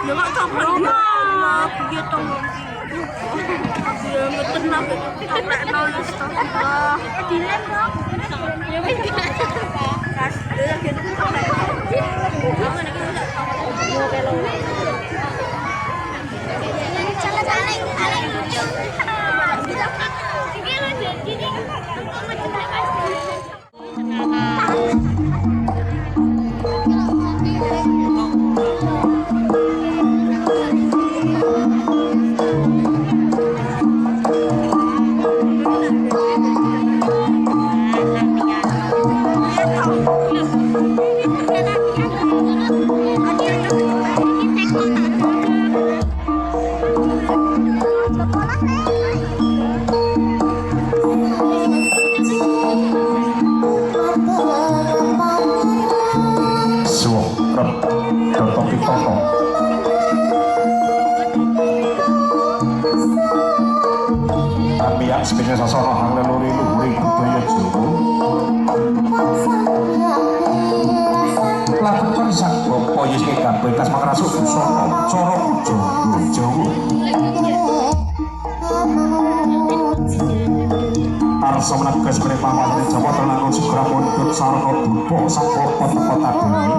Ya kok coklat mah begitu. Ya tenang coklat nulis toh. Dilem dong. Ya wis. Kas ya gitu coklat. Jangan iki enggak coklat. Sebenarnya sasana hang leluri luhuri budaya Jawa. Lagu konsep bapa Yesus kabeh kas makrasuk busana cara Jawa. Arsa menegas meneh pamanane Jawa telangon segera mundhut sarana dupa saka kota-kota bumi.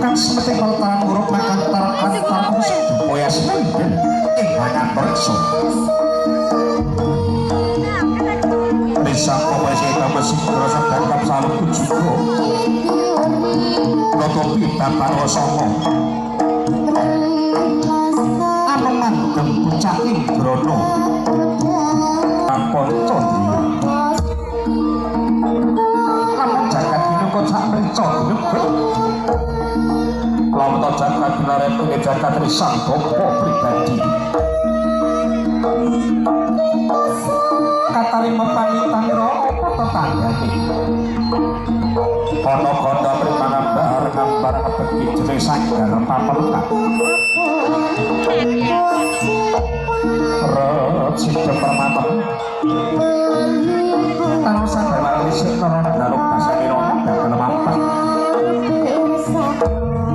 Kang semete pertaran urip makantar musik dupa seneng ing banyak perso. Sapa wae sing mesti rasa dangkap salut juga. Notopi bapak Rosama. Aneman gempucak Indrono. Kapon Condriya. Lamun jagat minangka sak mrica nyebut. Lamun jagat binarepun jagat risang bapa pribadi. Katarima pamitanira apa tetanggane ana kandha primanambar ngambar abeki jeneng sanggar papelukan Rocita permatem tahu sampai malam isik karena dalam bahasa Irona dan mampang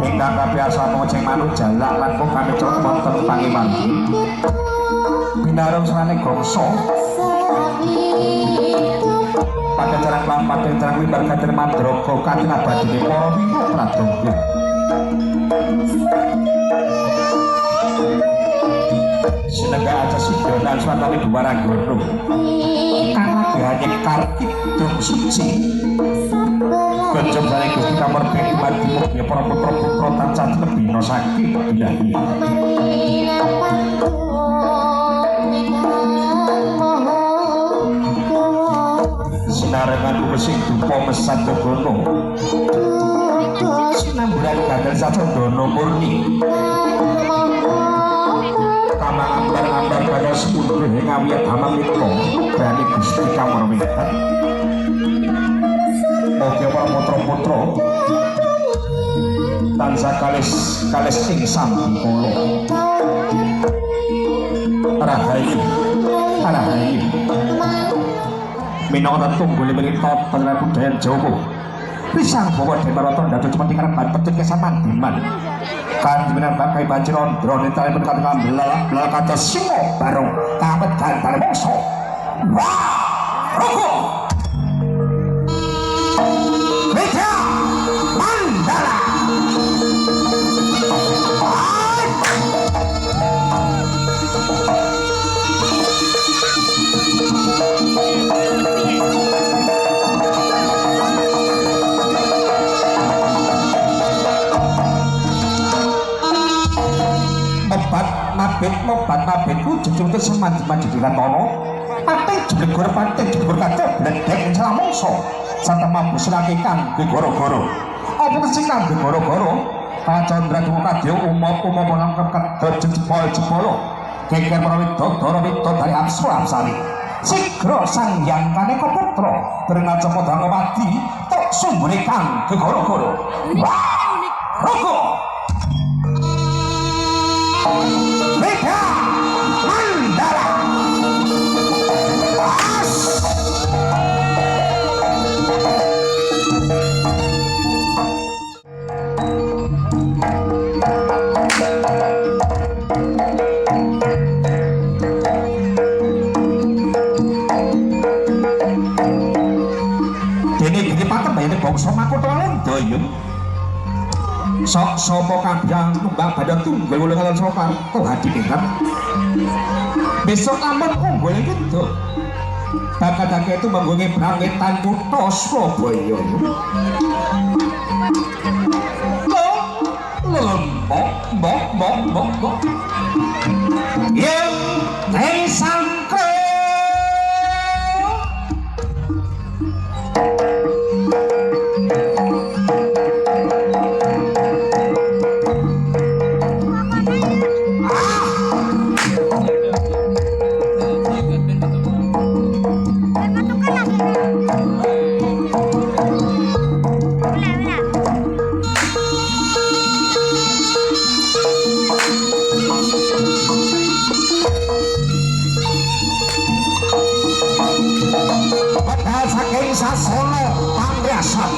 ingkang kabiasa mojeng manuk jalak lan kok kami cok wonten pangiwangi binarung serane gongso pada jarang lampat dan jarang limbar kader mandrogo katin abadi di para wingo pradongga sinegah aja sidonan swatani Dwaranggara karena dihanya kartik dong suci kejabane Gusti Kamar Beki Madimu ya para putra-putra tansah lebina saking bilahi sinarengan sing dupa mesat dono sinambulan gadal satu dono murni kamang ambar-ambar gadal sepuluh ngawiyat hamam niko berani Gusti Kamar Beki oke para putra-putra tansah kalis ing sambikala rahayu minangka tunggule mrita panjenengan budaya Jawa pisang bawa Demarata dados cuma dikarepan pecut kesaman diman kanjenengan bakai Bajrandra nentalipun katakan belal kados singa barung kamet gantar mangsa wah roko Meja Mandala mobat mabit wujud semanti-manti diratono pati jeblegor kaca bledek salah mongso santa mabus lagi kangge goro-goro apa kesing kangge goro-goro kacandra duka kadya umum nangkep kedot jebol-jebolo geger para widodara dari apsu-apsari sigra sang hyang kaneka putra berengaja padha mati tok sumbere kangge goro-goro wah rogo Meja Mandala Bayem. Sok sapa kadang Mbak Badan tunggal kula kalian sapa kok hadi ingkang. Besok aman unggul gitu. Bakadake itu manggonge brangetan kutha Surabaya. Mbok. Yang tersangka saking Sasana Pangriasan.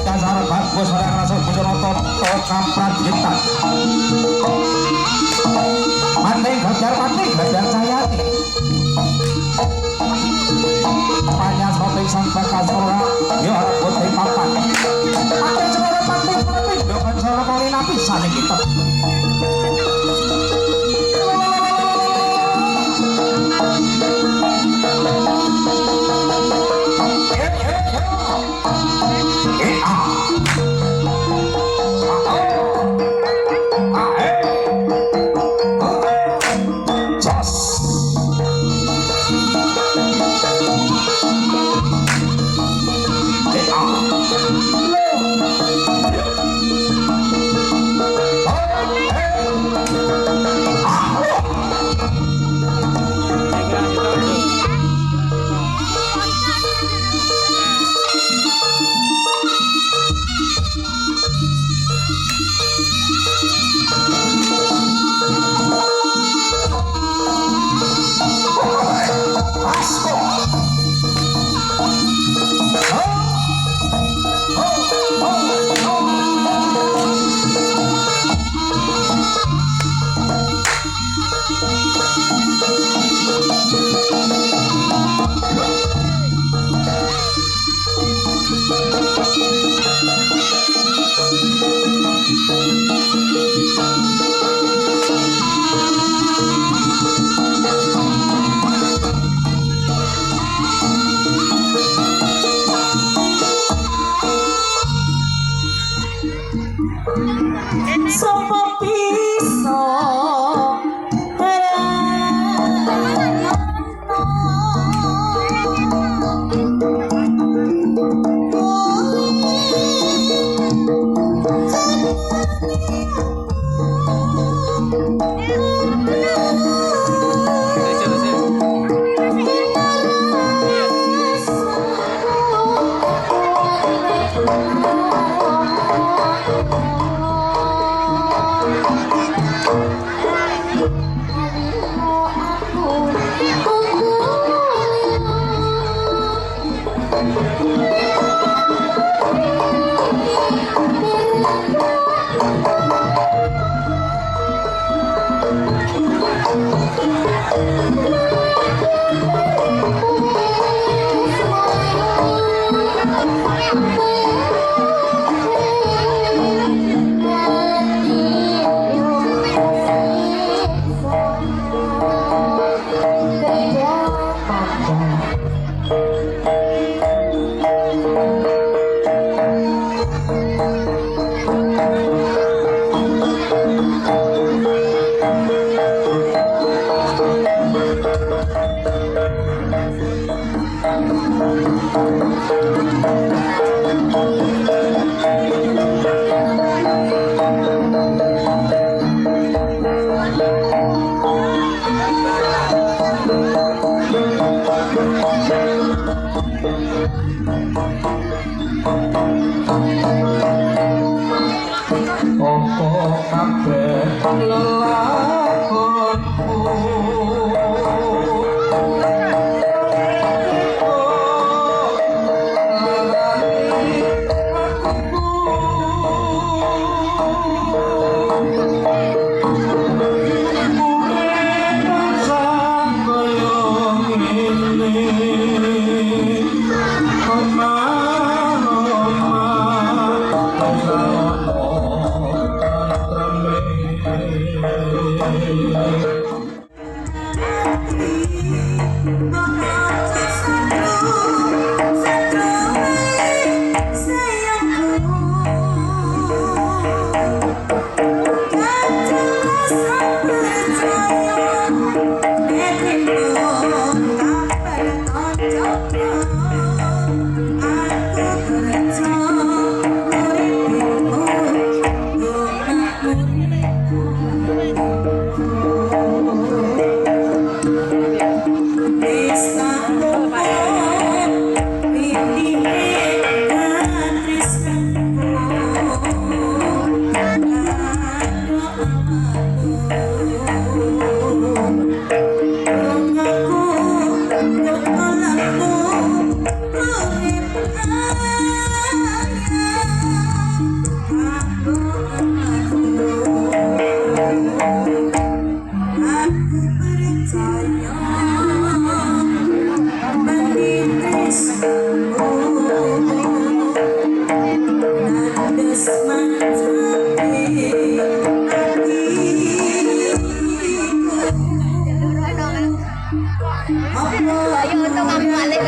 Dasar bagus ora rasa Bujonata Toka Prajitan. Manting Gajar Cayati. Panyas Hotel Sang Bakasora ya ora putih papan. Ate cenara pati pindho kancara kali napisan iki kita. Ayo untuk kamu balik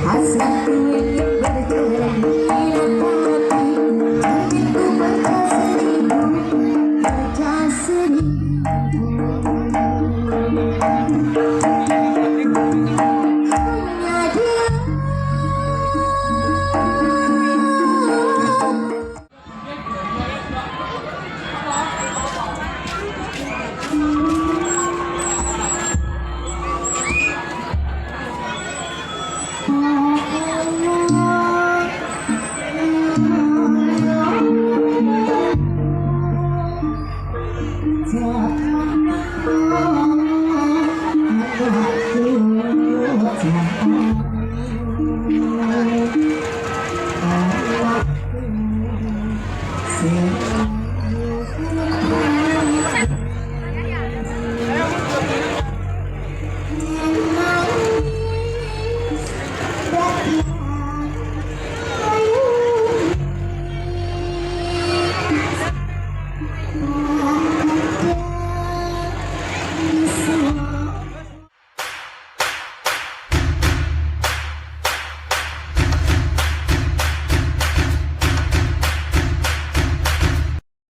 Hasrat ingin berjalan